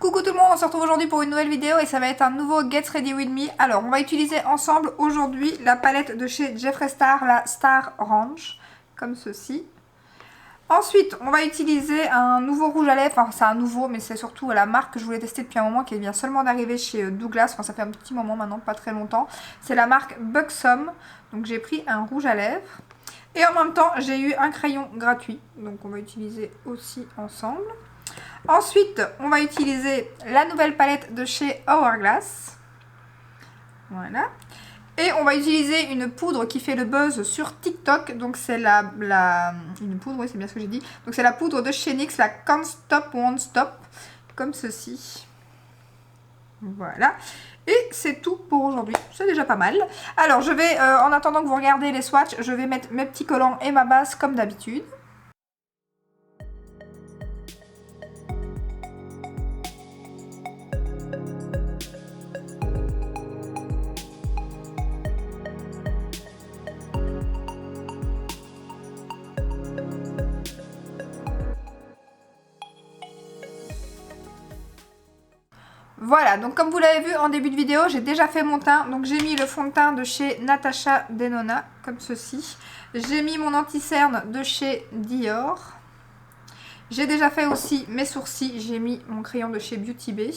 Coucou tout le monde, on se retrouve aujourd'hui pour une nouvelle vidéo et ça va être un nouveau Get Ready With Me. Alors on va utiliser ensemble aujourd'hui la palette de chez Jeffree Star, la Star Orange, comme ceci. Ensuite on va utiliser un nouveau rouge à lèvres, enfin c'est un nouveau mais c'est surtout la marque que je voulais tester depuis un moment qui vient seulement d'arriver chez Douglas, enfin ça fait un petit moment maintenant, pas très longtemps. C'est la marque Buxom, donc j'ai pris un rouge à lèvres. Et en même temps j'ai eu un crayon gratuit, donc on va utiliser aussi ensemble. Ensuite, on va utiliser la nouvelle palette de chez Hourglass. Voilà. Et on va utiliser une poudre qui fait le buzz sur TikTok. Donc c'est une poudre, oui c'est bien ce que j'ai dit. Donc c'est la poudre de chez NYX, la Can't Stop Won't Stop. Comme ceci. Voilà. Et c'est tout pour aujourd'hui. C'est déjà pas mal. Alors je vais, en attendant que vous regardez les swatchs, je vais mettre mes petits collants et ma base comme d'habitude. Voilà, donc comme vous l'avez vu en début de vidéo, j'ai déjà fait mon teint. Donc j'ai mis le fond de teint de chez Natasha Denona, comme ceci. J'ai mis mon anti-cerne de chez Dior. J'ai déjà fait aussi mes sourcils. J'ai mis mon crayon de chez Beauty Bay.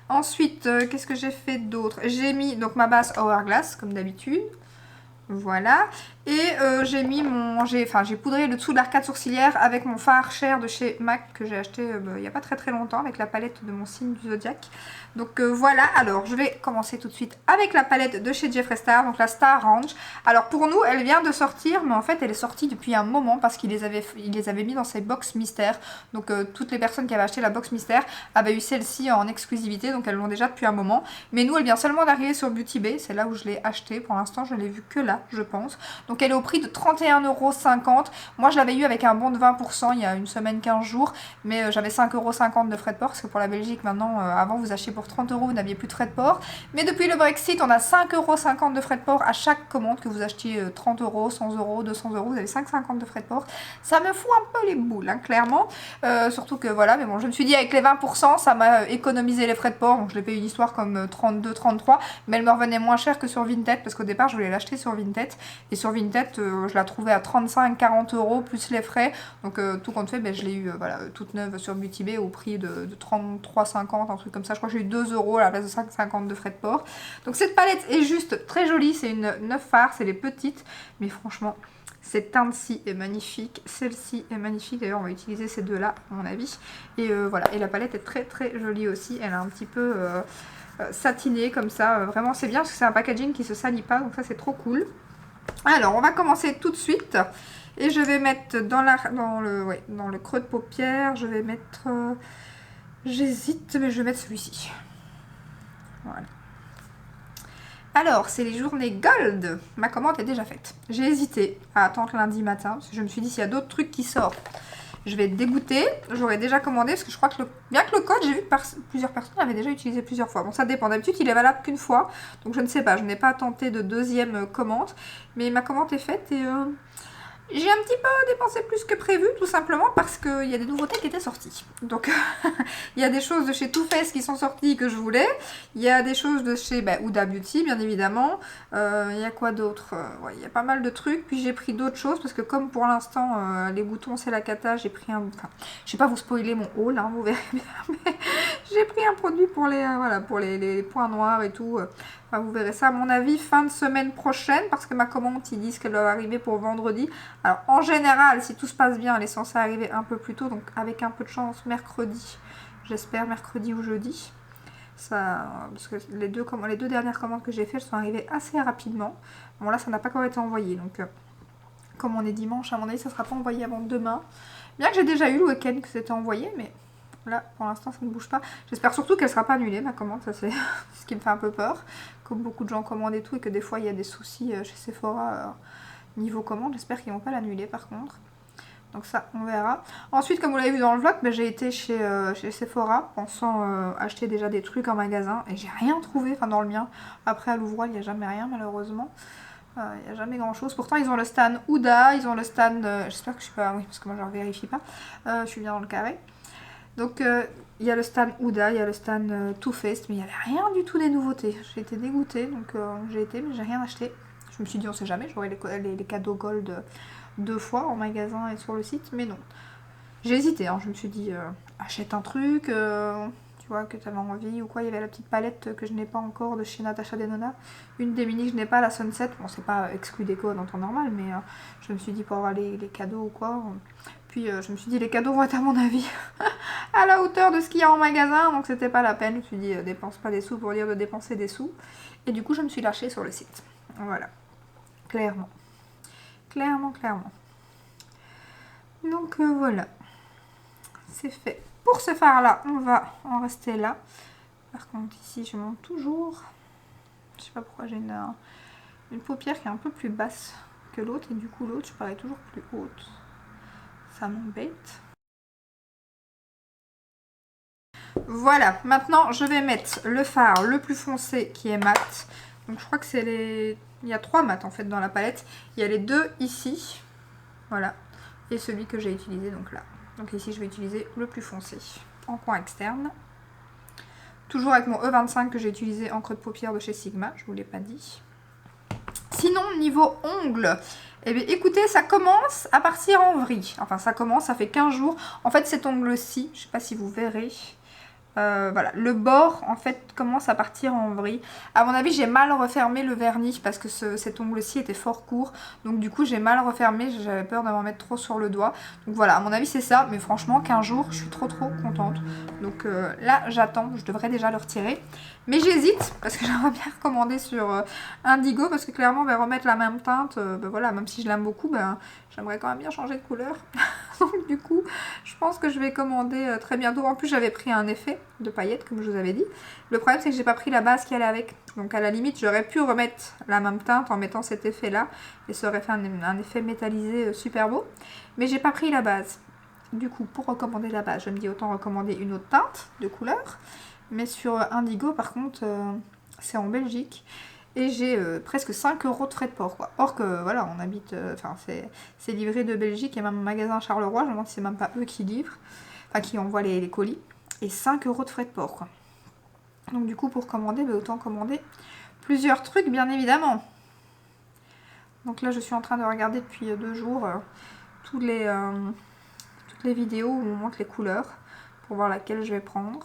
Ensuite, qu'est-ce que j'ai fait d'autre? J'ai mis donc ma base Hourglass, comme d'habitude. Voilà. Et j'ai mis j'ai poudré le dessous de l'arcade sourcilière avec mon fard Cher de chez MAC que j'ai acheté il n'y a pas très longtemps avec la palette de mon signe du zodiaque. Donc voilà, alors je vais commencer tout de suite avec la palette de chez Jeffree Star, donc la Star Orange. Alors pour nous, elle vient de sortir, mais en fait elle est sortie depuis un moment parce qu'il les avait mis dans ses box mystères. Donc toutes les personnes qui avaient acheté la box mystère avaient eu celle-ci en exclusivité, donc elles l'ont déjà depuis un moment. Mais nous, elle vient seulement d'arriver sur Beauty Bay, c'est là où je l'ai acheté. Pour l'instant, je l'ai vue que là, je pense. Donc elle est au prix de 31,50 €. Moi je l'avais eu avec un bon de 20% il y a une semaine, 15 jours. Mais j'avais 5,50 € de frais de port. Parce que pour la Belgique maintenant, avant vous achetiez pour 30 €, vous n'aviez plus de frais de port. Mais depuis le Brexit, on a 5,50 € de frais de port à chaque commande. Que vous achetiez 30 €, 100 €, 200 €, vous avez 5,50 € de frais de port. Ça me fout un peu les boules, hein, clairement. Surtout que voilà, mais bon, je me suis dit avec les 20%, ça m'a économisé les frais de port. Donc je l'ai payé une histoire comme 32, 33. Mais elle me revenait moins cher que sur Vinted. Parce qu'au départ, je voulais l'acheter sur Vinted. Et sur Vinted, je la trouvais à 35-40 € plus les frais. Donc tout compte fait, je l'ai eu voilà, toute neuve sur Beauty Bay au prix de 33,50 €, un truc comme ça. Je crois que j'ai eu 2 € à la place de 5,50 € de frais de port. Donc cette palette est juste très jolie. C'est une 9 fards, c'est les petites. Mais franchement, cette teinte-ci est magnifique. Celle-ci est magnifique. D'ailleurs, on va utiliser ces deux-là, à mon avis. Et voilà. Et la palette est très jolie aussi. Elle est un petit peu satinée comme ça. Vraiment, c'est bien parce que c'est un packaging qui se salit pas. Donc ça, c'est trop cool. Alors, on va commencer tout de suite. Et je vais mettre dans le creux de paupière, je vais mettre... j'hésite, mais je vais mettre celui-ci. Voilà. Alors, c'est les journées Gold. Ma commande est déjà faite. J'ai hésité à attendre lundi matin, parce que je me suis dit, s'il y a d'autres trucs qui sortent, je vais être dégoûtée. J'aurais déjà commandé, parce que je crois que bien que le code, j'ai vu que plusieurs personnes l'avaient déjà utilisé plusieurs fois. Bon, ça dépend. D'habitude, il est valable qu'une fois. Donc, je ne sais pas. Je n'ai pas tenté de deuxième commande. Mais ma commande est faite et... j'ai un petit peu dépensé plus que prévu, tout simplement parce qu'il y a des nouveautés qui étaient sorties. Donc, il y a des choses de chez Too Faced qui sont sorties que je voulais. Il y a des choses de chez Huda Beauty, bien évidemment. Il y a quoi d'autre? Ouais, il y a pas mal de trucs. Puis j'ai pris d'autres choses parce que comme pour l'instant, les boutons, c'est la cata, j'ai pris un... Enfin, je vais pas vous spoiler mon haul, hein, vous verrez bien. Mais j'ai pris un produit pour les, voilà, pour les points noirs et tout. Enfin, vous verrez ça à mon avis fin de semaine prochaine parce que ma commande, ils disent qu'elle doit arriver pour vendredi. Alors en général, si tout se passe bien, elle est censée arriver un peu plus tôt, donc avec un peu de chance mercredi, j'espère mercredi ou jeudi. Ça, parce que les deux dernières commandes que j'ai faites, elles sont arrivées assez rapidement. Bon là, ça n'a pas encore été envoyé, donc comme on est dimanche, à mon avis, ça ne sera pas envoyé avant demain. Bien que j'ai déjà eu le week-end que c'était envoyé, mais... Là, pour l'instant, ça ne bouge pas. J'espère surtout qu'elle ne sera pas annulée, ma commande. Ça, c'est ce qui me fait un peu peur. Comme beaucoup de gens commandent et tout, et que des fois, il y a des soucis chez Sephora niveau commande. J'espère qu'ils ne vont pas l'annuler, par contre. Donc ça, on verra. Ensuite, comme vous l'avez vu dans le vlog, j'ai été chez Sephora, pensant acheter déjà des trucs en magasin. Et j'ai rien trouvé, enfin dans le mien. Après, à l'ouvroir, il n'y a jamais rien, malheureusement. Il n'y a jamais grand chose. Pourtant, ils ont le stand Huda, ils ont le stand... j'espère que je suis pas... Oui, parce que moi, je ne vérifie pas. Je suis bien dans le carré. Donc il y a le stand Huda, il y a le stand Too Faced, mais il n'y avait rien du tout des nouveautés. J'ai été dégoûtée, donc j'ai été, mais j'ai rien acheté. Je me suis dit on sait jamais, j'aurai les cadeaux gold 2 fois en magasin et sur le site, mais non. J'ai hésité, hein. Je me suis dit achète un truc, tu vois, que tu avais envie ou quoi. Il y avait la petite palette que je n'ai pas encore de chez Natasha Denona. Une des mini que je n'ai pas, la Sunset. Bon, c'est pas exclu déco dans temps normal, mais je me suis dit pour avoir les cadeaux ou quoi. Puis je me suis dit les cadeaux vont être à mon avis à la hauteur de ce qu'il y a en magasin, donc c'était pas la peine. Je me suis dit dépense pas des sous pour dire de dépenser des sous. Et du coup je me suis lâchée sur le site. Voilà. Clairement. Clairement. Donc voilà. C'est fait. Pour ce fard là, on va en rester là. Par contre ici je monte toujours. Je sais pas pourquoi j'ai une paupière qui est un peu plus basse que l'autre. Et du coup l'autre je parais toujours plus haute. Ça m'embête. Voilà, maintenant je vais mettre le fard le plus foncé qui est mat. Donc je crois que c'est les... Il y a 3 mats en fait dans la palette. Il y a les 2 ici, voilà, et celui que j'ai utilisé donc là. Donc ici je vais utiliser le plus foncé en coin externe. Toujours avec mon E25 que j'ai utilisé en creux de paupière de chez Sigma, je vous l'ai pas dit. Sinon niveau ongles, eh bien écoutez, ça commence à partir en vrille. Enfin ça commence, ça fait 15 jours. En fait cet ongle-ci, je sais pas si vous verrez... voilà, le bord en fait commence à partir en vrille. À mon avis j'ai mal refermé le vernis parce que cet ongle-ci était fort court. Donc du coup j'ai mal refermé, j'avais peur d'en mettre trop sur le doigt. Donc voilà, à mon avis c'est ça. Mais franchement 15 jours, je suis trop contente. Donc là j'attends, je devrais déjà le retirer. Mais j'hésite parce que j'aimerais bien recommander sur Indigo. Parce que clairement on va remettre la même teinte. Ben voilà, même si je l'aime beaucoup, ben, j'aimerais quand même bien changer de couleur. Donc du coup je pense que je vais commander très bientôt. En plus j'avais pris un effet de paillettes comme je vous avais dit. Le problème c'est que j'ai pas pris la base qui allait avec. Donc à la limite j'aurais pu remettre la même teinte en mettant cet effet là. Et ça aurait fait un effet métallisé super beau. Mais j'ai pas pris la base. Du coup pour recommander la base je me dis autant recommander une autre teinte de couleur. Mais sur Indigo par contre c'est en Belgique. Et j'ai presque 5 € de frais de port quoi. Or que voilà on habite, enfin c'est livré de Belgique. Il y a même un magasin à Charleroi, je me demande si c'est même pas eux qui livrent. Enfin qui envoient les colis. Et 5 € de frais de port quoi. Donc du coup pour commander, bah, autant commander plusieurs trucs bien évidemment. Donc là je suis en train de regarder depuis 2 jours toutes les vidéos où on montre les couleurs. Pour voir laquelle je vais prendre.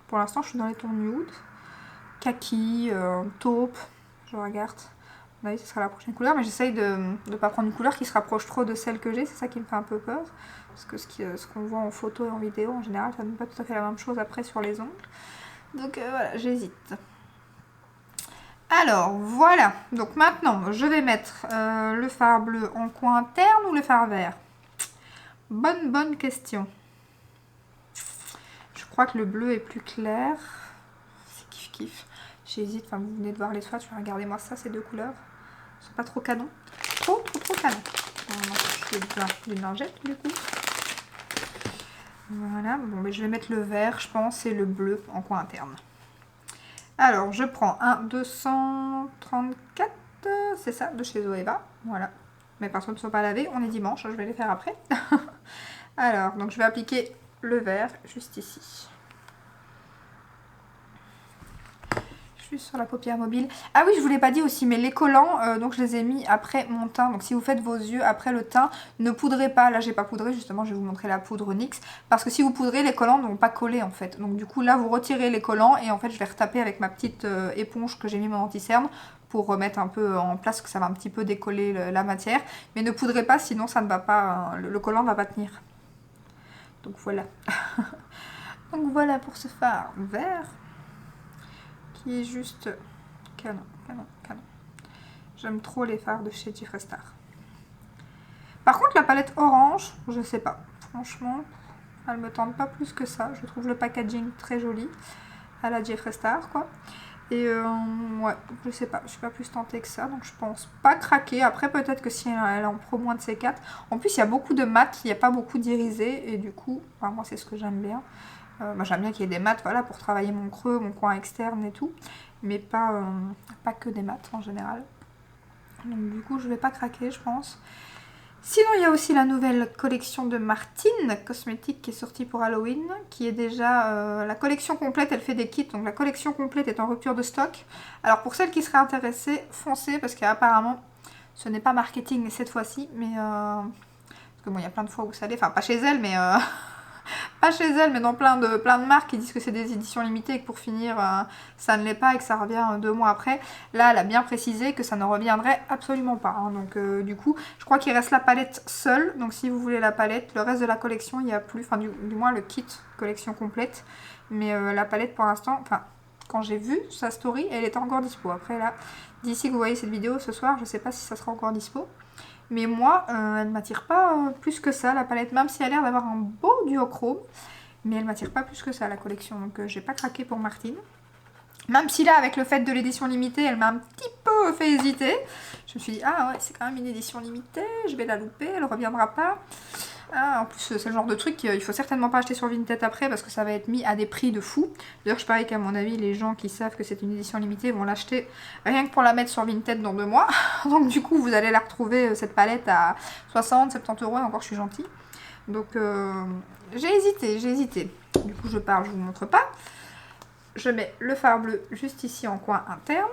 Pour l'instant je suis dans les tons nude. Kaki, taupe, je regarde. À mon avis, ce sera la prochaine couleur, mais j'essaye de ne pas prendre une couleur qui se rapproche trop de celle que j'ai, c'est ça qui me fait un peu peur. Parce que ce qu'on voit en photo et en vidéo, en général, ça donne pas tout à fait la même chose après sur les ongles. Donc voilà, j'hésite. Alors, voilà. Donc maintenant, je vais mettre le fard bleu en coin interne ou le fard vert? Bonne question. Je crois que le bleu est plus clair. C'est kiff. J'hésite, enfin vous venez de voir les swatchs, regardez-moi ça, ces 2 couleurs. Ils sont pas trop canons. Trop canon. Je d'une lingette du coup. Voilà, bon mais je vais mettre le vert je pense et le bleu en coin interne. Alors je prends un 234, c'est ça, de chez Zoeva. Voilà. Mes pinceaux ne sont pas lavés, on est dimanche, je vais les faire après. Alors, donc je vais appliquer le vert juste ici. Juste sur la paupière mobile. Ah oui, je vous l'ai pas dit aussi, mais les collants, donc je les ai mis après mon teint. Donc si vous faites vos yeux après le teint, ne poudrez pas. Là, j'ai pas poudré, justement, je vais vous montrer la poudre NYX. Parce que si vous poudrez, les collants ne vont pas coller en fait. Donc du coup, là, vous retirez les collants et en fait, je vais retaper avec ma petite éponge que j'ai mis mon anti-cerne pour remettre un peu en place, que ça va un petit peu décoller la matière. Mais ne poudrez pas, sinon ça ne va pas, le collant ne va pas tenir. Donc voilà. Donc voilà pour ce fard vert. Qui est juste canon. J'aime trop les fards de chez Jeffree Star. Par contre la palette orange, je sais pas. Franchement, elle me tente pas plus que ça. Je trouve le packaging très joli à la Jeffree Star quoi. Et ouais, je sais pas, je suis pas plus tentée que ça, donc je pense pas craquer. Après peut-être que si elle en prend moins de ces 4. En plus il y a beaucoup de mat, il n'y a pas beaucoup d'irisé et du coup, enfin, moi c'est ce que j'aime bien. Moi j'aime bien qu'il y ait des mats, voilà, pour travailler mon creux, mon coin externe et tout. Mais pas que des mats en général. Donc du coup je vais pas craquer je pense. Sinon, il y a aussi la nouvelle collection de Martine Cosmétiques qui est sortie pour Halloween, qui est déjà la collection complète, elle fait des kits, donc la collection complète est en rupture de stock. Alors pour celles qui seraient intéressées, foncez, parce qu'apparemment, ce n'est pas marketing cette fois-ci, mais... parce que bon, il y a plein de fois où ça l'est, enfin pas chez elle, mais... pas chez elle, mais dans plein de marques qui disent que c'est des éditions limitées et que pour finir, ça ne l'est pas et que ça revient 2 mois après. Là, elle a bien précisé que ça ne reviendrait absolument pas. Hein. Donc, du coup, je crois qu'il reste la palette seule. Donc, si vous voulez la palette, le reste de la collection, il n'y a plus. Enfin, du moins, le kit collection complète. Mais la palette, pour l'instant, enfin, quand j'ai vu sa story, elle était encore dispo. Après, là, d'ici que vous voyez cette vidéo ce soir, je ne sais pas si ça sera encore dispo. Mais moi, elle ne m'attire pas plus que ça, la palette, même si elle a l'air d'avoir un beau duochrome. Mais elle ne m'attire pas plus que ça, la collection. Donc, j'ai pas craqué pour Martine. Même si là, avec le fait de l'édition limitée, elle m'a un petit peu fait hésiter. Je me suis dit, ah ouais, c'est quand même une édition limitée, je vais la louper, elle ne reviendra pas. Ah, en plus, c'est le genre de truc qu'il faut certainement pas acheter sur Vinted après parce que ça va être mis à des prix de fou. D'ailleurs, je parie qu'à mon avis, les gens qui savent que c'est une édition limitée vont l'acheter rien que pour la mettre sur Vinted dans 2 mois. Donc du coup, vous allez la retrouver, cette palette, à 60, 70 euros, et encore je suis gentille. Donc j'ai hésité. Du coup, je pars, je vous montre pas. Je mets le fard bleu juste ici en coin interne.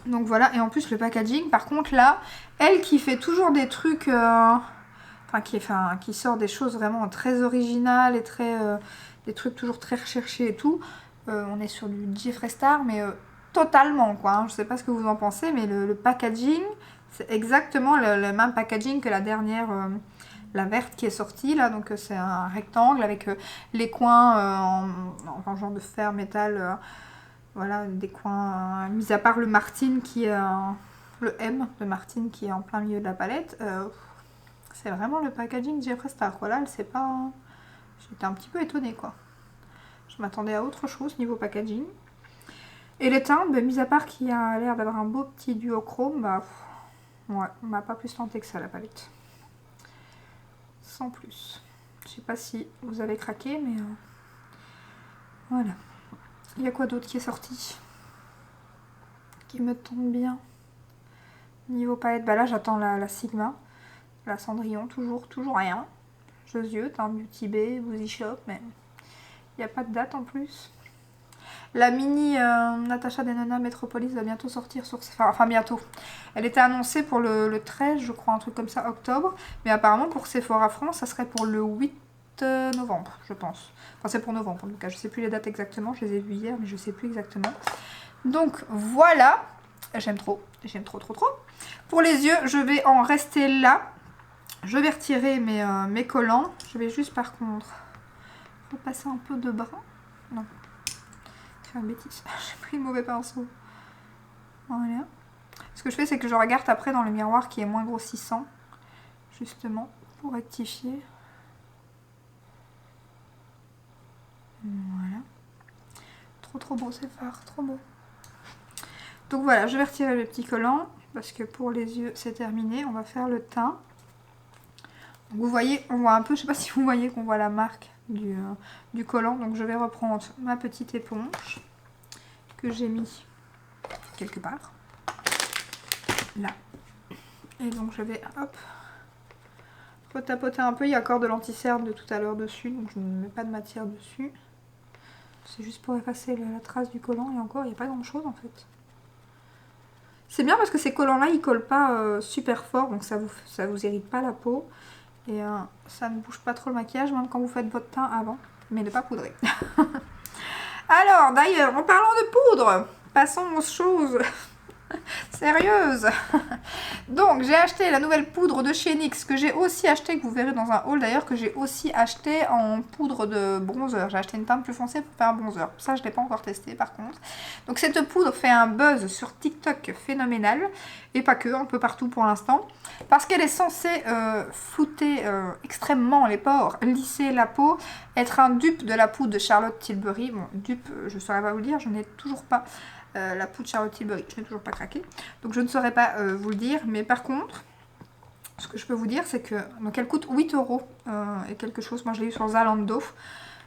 Donc voilà, et en plus le packaging, par contre là, elle qui fait toujours des trucs... qui sort des choses vraiment très originales et très des trucs toujours très recherchés et tout. On est sur du Jeffree Star, mais totalement quoi. Hein. Je sais pas ce que vous en pensez, mais le packaging, c'est exactement le même packaging que la dernière, la verte qui est sortie là. Donc c'est un rectangle avec les coins en genre de fer, métal. Voilà, des coins, mis à part le Martine qui est le M de Martine qui est en plein milieu de la palette. C'est vraiment le packaging Jeffree Star, quoi. Là, elle sait pas... J'étais un petit peu étonnée, quoi. Je m'attendais à autre chose niveau packaging. Et les teintes, mis à part qu'il a l'air d'avoir un beau petit duochrome, bah... Ouais, on m'a pas plus tenté que ça, la palette. Sans plus. Je sais pas si vous avez craqué, mais... Voilà. Il y a quoi d'autre qui est sorti? Qui me tombe bien. Niveau palette, bah là, j'attends la Sigma. La Cendrillon, toujours rien. Josieux, un Beauty Bay, Boozy Shop, mais il n'y a pas de date en plus. La mini Natasha Denona Metropolis va bientôt sortir sur... Enfin, bientôt. Elle était annoncée pour le 13, je crois, un truc comme ça, octobre. Mais apparemment, pour Sephora France, ça serait pour le 8 novembre, je pense. Enfin, c'est pour novembre, en tout cas. Je sais plus les dates exactement. Je les ai vues hier, mais je sais plus exactement. Donc, voilà. J'aime trop. J'aime trop. Pour les yeux, je vais en rester là. Je vais retirer mes collants. Je vais juste par contre repasser un peu de brun. Non. Faire une bêtise. J'ai pris le mauvais pinceau. Voilà. Ce que je fais, c'est que je regarde après dans le miroir qui est moins grossissant. Justement, pour rectifier. Voilà. Trop beau ces fards. Trop beau. Donc voilà, je vais retirer le petit collant. Parce que pour les yeux, c'est terminé. On va faire le teint. Vous voyez, on voit un peu, je sais pas si vous voyez qu'on voit la marque du collant. Donc je vais reprendre ma petite éponge que j'ai mis quelque part. Là. Et donc je vais, hop, retapoter un peu. Il y a encore de l'anti-cerne de tout à l'heure dessus. Donc je ne mets pas de matière dessus. C'est juste pour effacer la trace du collant. Et encore, il n'y a pas grand chose en fait. C'est bien parce que ces collants-là, ils collent pas super fort. Donc ça vous irrite pas la peau. Et ça ne bouge pas trop le maquillage, même quand vous faites votre teint avant. Mais ne pas poudrer. Alors, d'ailleurs, en parlant de poudre, passons aux choses sérieuses. Donc, j'ai acheté la nouvelle poudre de chez NYX, que j'ai aussi acheté, que vous verrez dans un haul d'ailleurs, que j'ai aussi acheté en poudre de bronzer. J'ai acheté une teinte plus foncée pour faire un bronzer. Ça, je ne l'ai pas encore testé par contre. Donc, cette poudre fait un buzz sur TikTok phénoménal. Et pas que, un peu partout pour l'instant. Parce qu'elle est censée flouter extrêmement les pores, lisser la peau, être un dupe de la poudre de Charlotte Tilbury. Bon, dupe, je ne saurais pas vous le dire, je n'ai toujours pas la poudre Charlotte Tilbury, je n'ai toujours pas craqué. Donc je ne saurais pas vous le dire, mais par contre, ce que je peux vous dire, c'est que donc elle coûte 8 € et quelque chose. Moi je l'ai eu sur Zalando.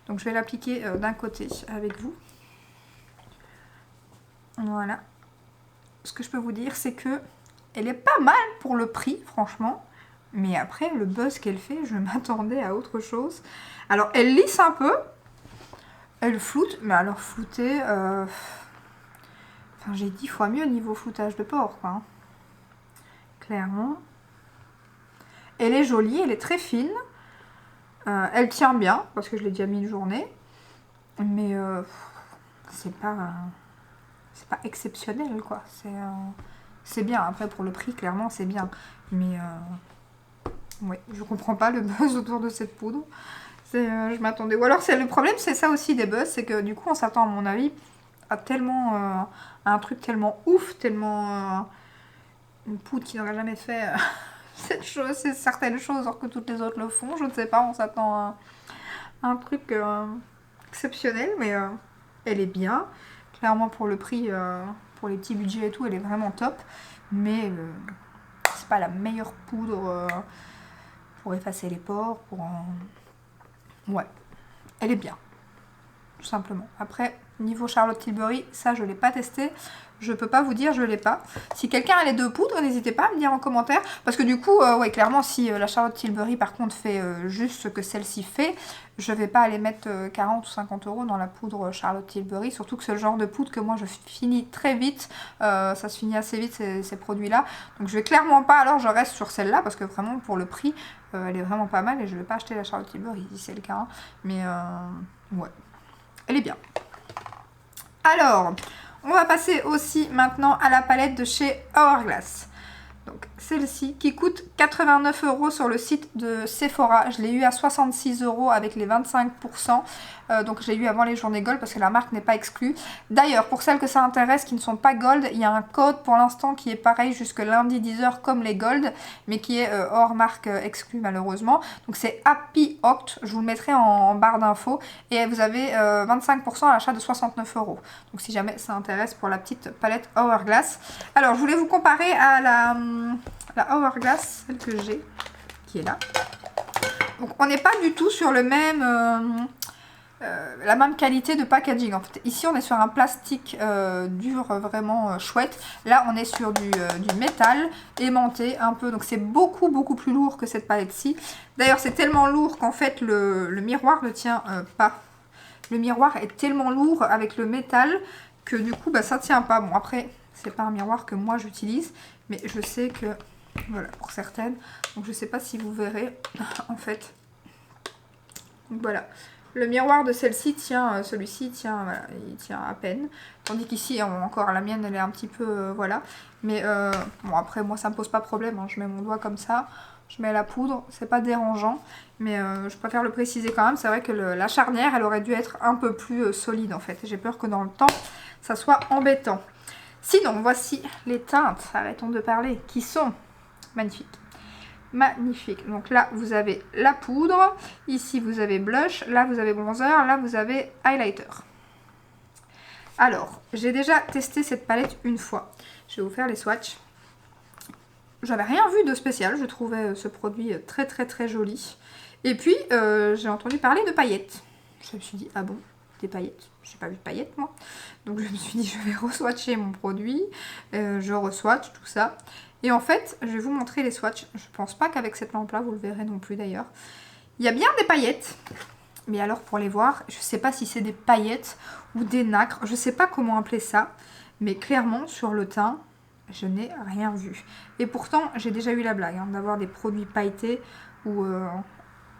Donc je vais l'appliquer d'un côté avec vous. Voilà. Ce que je peux vous dire, c'est que elle est pas mal pour le prix, franchement. Mais après, le buzz qu'elle fait, je m'attendais à autre chose. Alors, elle lisse un peu. Elle floute. Mais alors, flouter... Enfin, j'ai 10 fois mieux niveau floutage de porc, quoi. Clairement. Elle est jolie, elle est très fine. Elle tient bien, parce que je l'ai déjà mis une journée. Mais c'est pas exceptionnel, quoi. C'est bien. Après, pour le prix, clairement, c'est bien. Mais ouais, je comprends pas le buzz autour de cette poudre. Je m'attendais. Ou alors, le problème, c'est ça aussi des buzz, c'est que du coup, on s'attend, à mon avis, à tellement à un truc tellement ouf, tellement une poudre qui n'aurait jamais fait certaines choses, alors que toutes les autres le font. Je ne sais pas, on s'attend à un truc exceptionnel, mais elle est bien. Clairement, pour le prix, pour les petits budgets et tout, elle est vraiment top. Mais c'est pas la meilleure poudre pour effacer les pores. Ouais, elle est bien, tout simplement. Après, niveau Charlotte Tilbury, ça, je ne l'ai pas testé. Je peux pas vous dire, je l'ai pas. Si quelqu'un a les deux poudres, n'hésitez pas à me dire en commentaire. Parce que du coup, ouais, clairement, si la Charlotte Tilbury, par contre, fait juste ce que celle-ci fait, je vais pas aller mettre 40 ou 50 € dans la poudre Charlotte Tilbury. Surtout que c'est le genre de poudre que moi, je finis très vite. Ça se finit assez vite, ces produits-là. Donc, je vais clairement pas, alors je reste sur celle-là. Parce que vraiment, pour le prix, elle est vraiment pas mal. Et je vais pas acheter la Charlotte Tilbury, si c'est le cas. Hein. Mais, ouais, elle est bien. Alors... on va passer aussi maintenant à la palette de chez Hourglass. Donc celle-ci qui coûte 89 € sur le site de Sephora. Je l'ai eu à 66 € avec les 25%. Donc je l'ai eu avant les journées Gold parce que la marque n'est pas exclue. D'ailleurs, pour celles que ça intéresse qui ne sont pas Gold, il y a un code pour l'instant qui est pareil jusque lundi 10h comme les Gold, mais qui est hors marque exclue malheureusement. Donc c'est Happy Oct, je vous le mettrai en barre d'infos. Et vous avez 25% à l'achat de 69 €. Donc si jamais ça intéresse pour la petite palette Hourglass. Alors je voulais vous comparer à la Hourglass, celle que j'ai, qui est là. Donc on n'est pas du tout sur le même... la même qualité de packaging. En fait, ici on est sur un plastique dur, vraiment chouette. Là on est sur du métal aimanté un peu, donc c'est beaucoup plus lourd que cette palette-ci. D'ailleurs c'est tellement lourd qu'en fait le miroir ne tient pas. Le miroir est tellement lourd avec le métal que du coup bah, ça tient pas. Bon après c'est pas un miroir que moi j'utilise, mais je sais que voilà pour certaines. Donc je sais pas si vous verrez en fait. Donc voilà. Le miroir de celle-ci tient, celui-ci tient, voilà, il tient à peine. Tandis qu'ici, encore la mienne, elle est un petit peu, voilà. Mais bon, après, moi, ça me pose pas problème. Hein. Je mets mon doigt comme ça, je mets la poudre, c'est pas dérangeant. Mais je préfère le préciser quand même. C'est vrai que la charnière, elle aurait dû être un peu plus solide, en fait. J'ai peur que dans le temps, ça soit embêtant. Sinon, voici les teintes, arrêtons de parler, qui sont magnifiques. Magnifique. Donc là, vous avez la poudre. Ici, vous avez blush. Là, vous avez bronzer. Là, vous avez highlighter. Alors, j'ai déjà testé cette palette une fois. Je vais vous faire les swatchs. J'avais rien vu de spécial. Je trouvais ce produit très joli. Et puis, j'ai entendu parler de paillettes. Je me suis dit, ah bon, des paillettes? J'ai pas vu de paillettes, moi. Donc, je me suis dit, je vais re-swatcher mon produit. Je re-swatch tout ça. Et en fait, je vais vous montrer les swatchs. Je pense pas qu'avec cette lampe-là, vous le verrez non plus d'ailleurs. Il y a bien des paillettes. Mais alors, pour les voir, je sais pas si c'est des paillettes ou des nacres. Je sais pas comment appeler ça. Mais clairement, sur le teint, je n'ai rien vu. Et pourtant, j'ai déjà eu la blague hein, d'avoir des produits pailletés ou...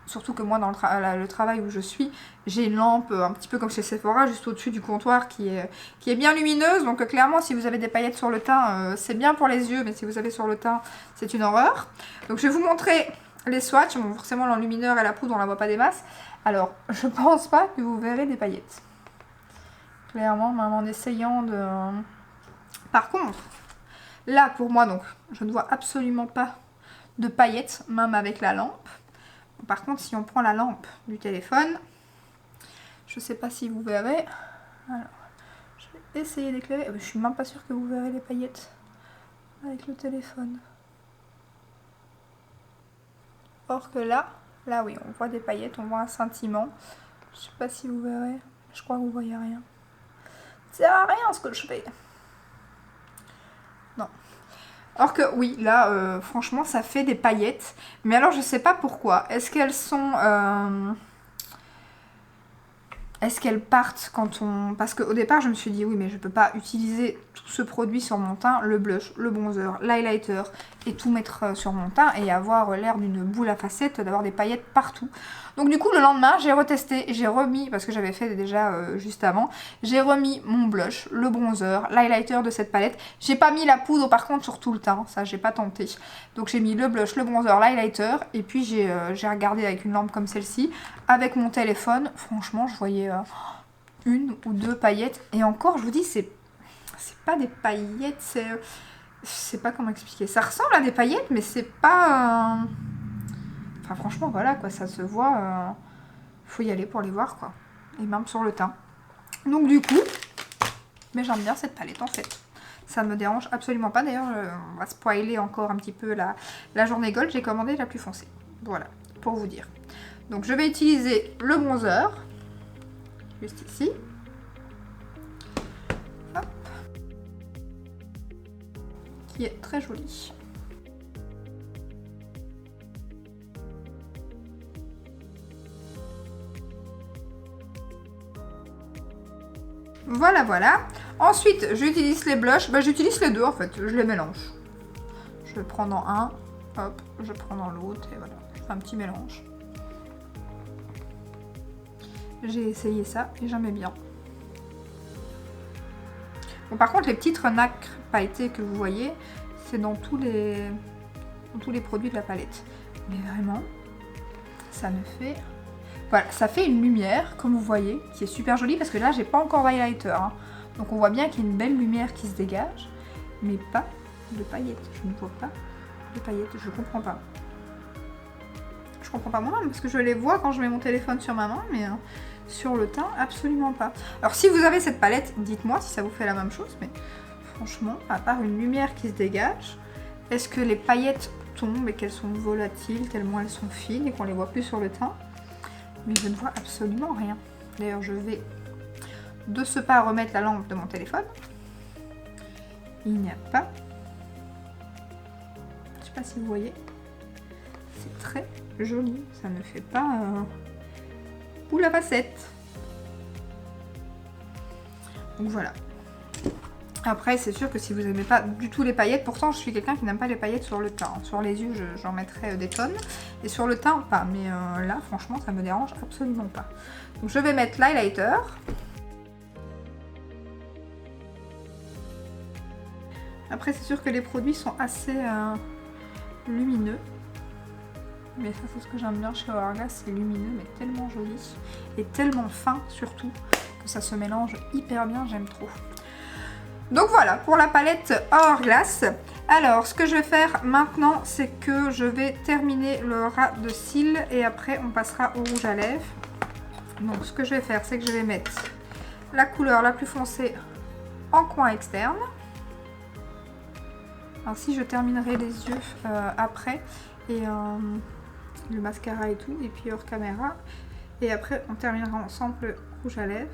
surtout que moi, dans le travail où je suis, j'ai une lampe un petit peu comme chez Sephora, juste au-dessus du comptoir qui est bien lumineuse. Donc clairement, si vous avez des paillettes sur le teint, c'est bien pour les yeux, mais si vous avez sur le teint, c'est une horreur. Donc je vais vous montrer les swatchs. Bon, forcément, l'enlumineur et la poudre, on la voit pas des masses. Alors, je pense pas que vous verrez des paillettes. Clairement, même en essayant de... Par contre, là, pour moi, donc, je ne vois absolument pas de paillettes, même avec la lampe. Par contre, si on prend la lampe du téléphone, je ne sais pas si vous verrez. Alors, je vais essayer d'éclairer. Je suis même pas sûre que vous verrez les paillettes avec le téléphone. Or que là oui, on voit des paillettes, on voit un scintillement. Je sais pas si vous verrez. Je crois que vous voyez rien. Ça sert à rien ce que je fais. Non. Alors que oui, là, franchement, ça fait des paillettes. Mais alors, je sais pas pourquoi. Est-ce qu'elles sont... Est-ce qu'elles partent quand on... Parce qu'au départ, je me suis dit, oui, mais je peux pas utiliser tout ce produit sur mon teint, le blush, le bronzer, l'highlighter, et tout mettre sur mon teint et avoir l'air d'une boule à facettes, d'avoir des paillettes partout. Donc du coup, le lendemain, j'ai retesté, j'ai remis, parce que j'avais fait déjà juste avant, j'ai remis mon blush, le bronzer, l'highlighter de cette palette. J'ai pas mis la poudre, par contre, sur tout le teint, ça, j'ai pas tenté. Donc j'ai mis le blush, le bronzer, l'highlighter, et puis j'ai regardé avec une lampe comme celle-ci, avec mon téléphone. Franchement, je voyais une ou deux paillettes, et encore, je vous dis, c'est pas des paillettes, c'est... je sais pas comment expliquer. Ça ressemble à des paillettes, mais c'est pas... Enfin, franchement, voilà, quoi, ça se voit. Faut y aller pour les voir, quoi. Et même sur le teint. Donc, du coup, mais j'aime bien cette palette, en fait. Ça me dérange absolument pas. D'ailleurs, on va spoiler encore un petit peu la journée gold. J'ai commandé la plus foncée. Voilà, pour vous dire. Donc, je vais utiliser le bronzer. Juste ici. Hop. Qui est très joli. Voilà, voilà. Ensuite, j'utilise les blushs. Bah, j'utilise les deux, en fait. Je les mélange. Je prends dans un. Hop, je prends dans l'autre. Et voilà. Je fais un petit mélange. J'ai essayé ça et j'aimais bien. Bon, par contre, les petites renacres pailletées que vous voyez, c'est dans tous les produits de la palette. Mais vraiment, ça me fait... Voilà, ça fait une lumière, comme vous voyez, qui est super jolie, parce que là, j'ai pas encore d'highlighter. Hein. Donc on voit bien qu'il y a une belle lumière qui se dégage, mais pas de paillettes. Je ne vois pas de paillettes, je comprends pas. Je comprends pas moi-même, parce que je les vois quand je mets mon téléphone sur ma main, mais sur le teint, absolument pas. Alors si vous avez cette palette, dites-moi si ça vous fait la même chose, mais franchement, à part une lumière qui se dégage, est-ce que les paillettes tombent et qu'elles sont volatiles, tellement elles sont fines et qu'on les voit plus sur le teint? Mais je ne vois absolument rien. D'ailleurs, je vais de ce pas remettre la lampe de mon téléphone. Il n'y a pas. Je ne sais pas si vous voyez. C'est très joli. Ça ne fait pas boule à facettes. Donc voilà. Après, c'est sûr que si vous n'aimez pas du tout les paillettes, pourtant je suis quelqu'un qui n'aime pas les paillettes sur le teint. Sur les yeux, j'en mettrais des tonnes. Et sur le teint, pas. Mais là, franchement, ça me dérange absolument pas. Donc je vais mettre l'highlighter. Après, c'est sûr que les produits sont assez lumineux. Mais ça, c'est ce que j'aime bien chez Hourglass, c'est lumineux, mais tellement joli. Et tellement fin, surtout, que ça se mélange hyper bien, j'aime trop. Donc voilà pour la palette Hourglass. Alors ce que je vais faire maintenant, c'est que je vais terminer le ras de cils et après on passera au rouge à lèvres. Donc ce que je vais faire, c'est que je vais mettre la couleur la plus foncée en coin externe. Ainsi je terminerai les yeux après et le mascara et tout, et puis hors caméra. Et après on terminera ensemble le rouge à lèvres.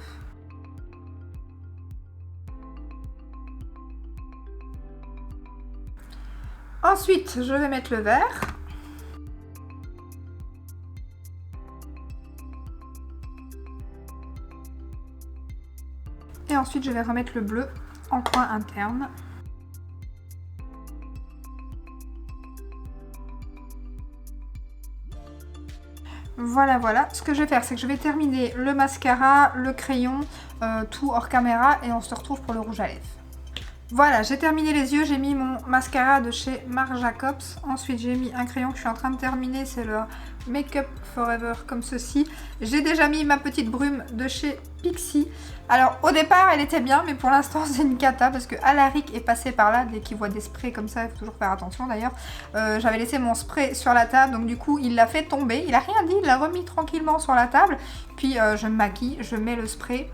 Ensuite, je vais mettre le vert. Et ensuite, je vais remettre le bleu en coin interne. Voilà, voilà. Ce que je vais faire, c'est que je vais terminer le mascara, le crayon, tout hors caméra et on se retrouve pour le rouge à lèvres. Voilà, j'ai terminé les yeux, j'ai mis mon mascara de chez Marc Jacobs. Ensuite, j'ai mis un crayon que je suis en train de terminer, c'est le Make Up Forever comme ceci. J'ai déjà mis ma petite brume de chez Pixi. Alors, au départ, elle était bien, mais pour l'instant, c'est une cata parce que Alaric est passé par là. Dès qu'il voit des sprays comme ça, il faut toujours faire attention d'ailleurs. J'avais laissé mon spray sur la table, donc du coup, il l'a fait tomber. Il a rien dit, il l'a remis tranquillement sur la table. Puis, je me maquille, je mets le spray.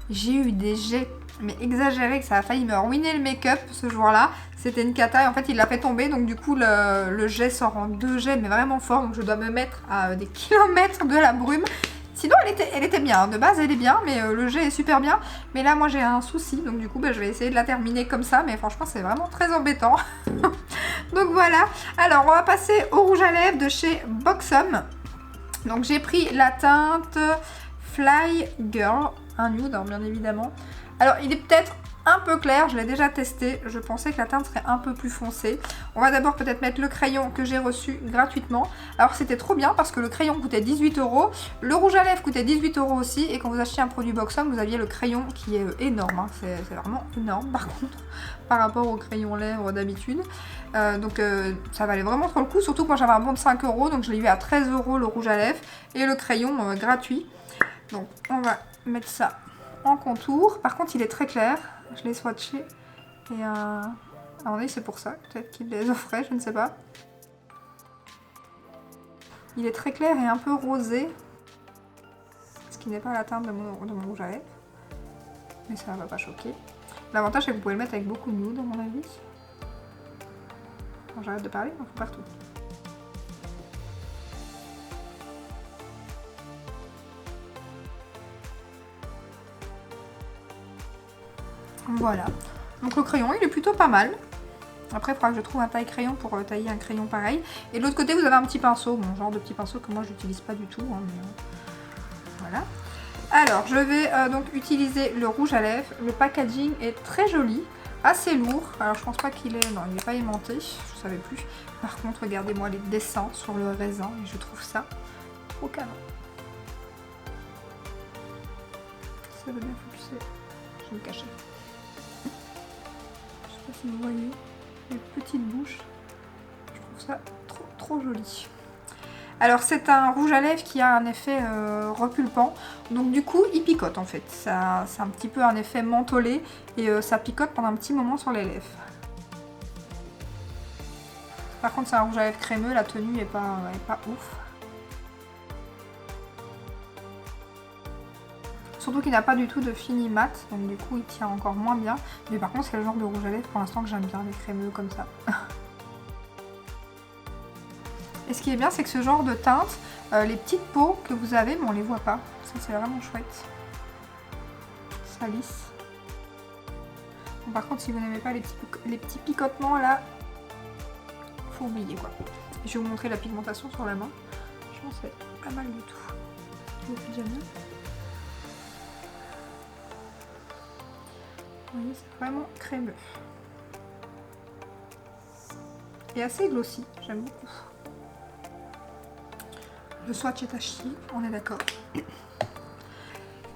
J'ai eu des jets mais exagéré, que ça a failli me ruiner le make-up ce jour-là. C'était une cata et en fait il l'a fait tomber, donc du coup le jet sort en 2 jets mais vraiment fort, donc je dois me mettre à des kilomètres de la brume. Sinon elle était bien, de base elle est bien, mais le jet est super bien. Mais là moi j'ai un souci, donc du coup je vais essayer de la terminer comme ça, mais franchement c'est vraiment très embêtant. Donc voilà, alors on va passer au rouge à lèvres de chez Buxom. Donc j'ai pris la teinte Fly Girl, un nude hein, bien évidemment. Alors il est peut-être un peu clair, je l'ai déjà testé, je pensais que la teinte serait un peu plus foncée. On va d'abord peut-être mettre le crayon que j'ai reçu gratuitement. Alors c'était trop bien parce que le crayon coûtait 18 €, le rouge à lèvres coûtait 18 € aussi, et quand vous achetiez un produit Buxom, vous aviez le crayon qui est énorme, hein. C'est vraiment énorme par contre, par rapport au crayon lèvres d'habitude. Donc ça valait vraiment trop le coup, surtout que moi j'avais un bon de 5 €, donc je l'ai eu à 13 € le rouge à lèvres, et le crayon gratuit. Donc on va mettre ça en contour. Par contre il est très clair, je l'ai swatché et à mon avis c'est pour ça, peut-être qu'il les offrait, je ne sais pas. Il est très clair et un peu rosé, ce qui n'est pas la teinte de mon rouge à lèvres, mais ça ne va pas choquer. L'avantage c'est que vous pouvez le mettre avec beaucoup de nude à mon avis. Bon, j'arrête de parler, il en faut partout. Voilà, donc le crayon il est plutôt pas mal. Après il faudra que je trouve un taille crayon pour tailler un crayon pareil. Et de l'autre côté vous avez un petit pinceau, bon genre de petit pinceau que moi j'utilise pas du tout, hein, mais voilà. Alors je vais donc utiliser le rouge à lèvres. Le packaging est très joli, assez lourd. Alors je pense pas qu'il est, non il n'est pas aimanté, je savais plus. Par contre regardez-moi les dessins sur le raisin, et je trouve ça trop canon. Ça veut bien focuser, je vais me cacher. Si vous voyez les petites bouches, je trouve ça trop joli. Alors c'est un rouge à lèvres qui a un effet repulpant, donc du coup il picote en fait. C'est un petit peu un effet mentholé et ça picote pendant un petit moment sur les lèvres. Par contre c'est un rouge à lèvres crémeux, la tenue est pas ouf. Surtout qu'il n'a pas du tout de fini mat, donc du coup il tient encore moins bien. Mais par contre c'est le genre de rouge à lèvres pour l'instant que j'aime bien, les crémeux comme ça. Et ce qui est bien c'est que ce genre de teinte, les petites peaux que vous avez, bon on les voit pas. Ça c'est vraiment chouette. Ça lisse. Bon, par contre si vous n'aimez pas les petits picotements là, faut oublier quoi. Je vais vous montrer la pigmentation sur la main. Je pense que c'est pas mal du tout. Je vous déjà bien. Vous voyez, c'est vraiment crémeux. Et assez glossy, j'aime beaucoup. Le swatch est à chier, on est d'accord.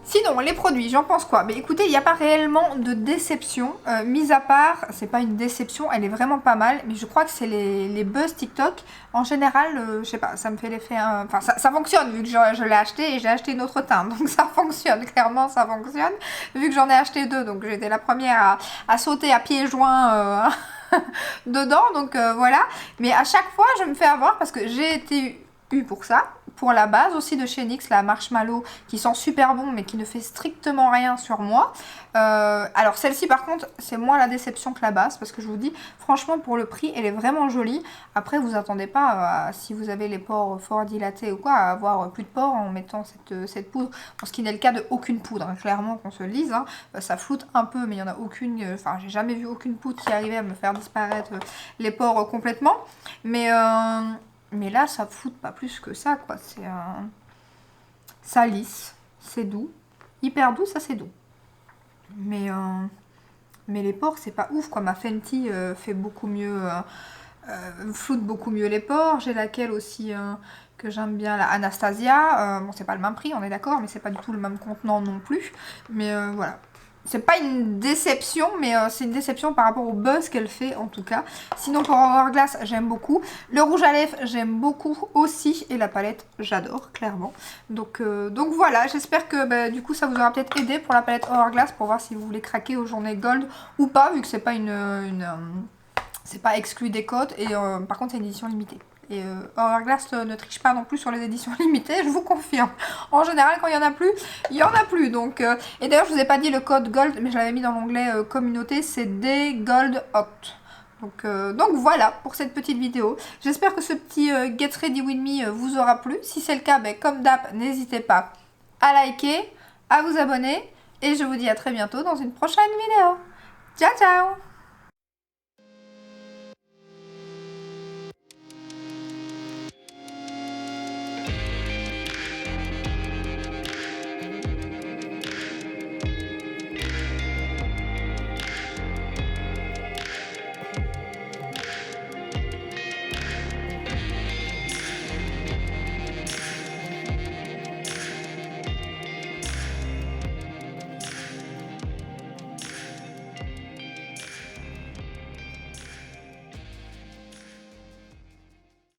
Sinon, les produits, j'en pense quoi? Mais écoutez, il n'y a pas réellement de déception. Mis à part, c'est pas une déception, elle est vraiment pas mal. Mais je crois que c'est les buzz TikTok. En général, je sais pas, ça me fait l'effet... Enfin, ça fonctionne vu que je l'ai acheté et j'ai acheté une autre teinte. Donc ça fonctionne, clairement ça fonctionne. Vu que j'en ai acheté deux, donc j'étais la première à sauter à pieds joints dedans. Donc voilà. Mais à chaque fois, je me fais avoir parce que j'ai été eu pour ça. Pour la base aussi de chez NYX, la Marshmallow, qui sent super bon mais qui ne fait strictement rien sur moi. Alors celle-ci par contre c'est moins la déception que la base, parce que je vous dis franchement pour le prix elle est vraiment jolie. Après vous attendez pas si vous avez les pores fort dilatés ou quoi à avoir plus de pores en mettant cette poudre, pour ce qui n'est le cas de aucune poudre, hein, clairement qu'on se le dise, hein. Ça floute un peu mais il n'y en a aucune, enfin j'ai jamais vu aucune poudre qui arrivait à me faire disparaître les pores complètement, mais là ça fout pas plus que ça quoi, c'est ça lisse, c'est doux, hyper doux, ça c'est doux. Mais les pores c'est pas ouf quoi, ma Fenty fait beaucoup mieux, floute beaucoup mieux les pores. J'ai laquelle aussi que j'aime bien, la Anastasia, bon c'est pas le même prix on est d'accord, mais c'est pas du tout le même contenant non plus, mais voilà. C'est pas une déception, mais c'est une déception par rapport au buzz qu'elle fait en tout cas. Sinon pour Hourglass j'aime beaucoup. Le rouge à lèvres j'aime beaucoup aussi. Et la palette j'adore clairement. Donc voilà, j'espère que du coup ça vous aura peut-être aidé pour la palette Hourglass, pour voir si vous voulez craquer aux journées gold ou pas, vu que c'est pas c'est pas exclu des codes. Et par contre c'est une édition limitée. Et Hourglass ne triche pas non plus sur les éditions limitées, je vous confirme. En général, quand il n'y en a plus, il n'y en a plus. Donc, et d'ailleurs, je ne vous ai pas dit le code GOLD, mais je l'avais mis dans l'onglet communauté, c'est DGOLDHOT. Donc voilà pour cette petite vidéo. J'espère que ce petit Get Ready With Me vous aura plu. Si c'est le cas, comme d'hab, n'hésitez pas à liker, à vous abonner et je vous dis à très bientôt dans une prochaine vidéo. Ciao ciao!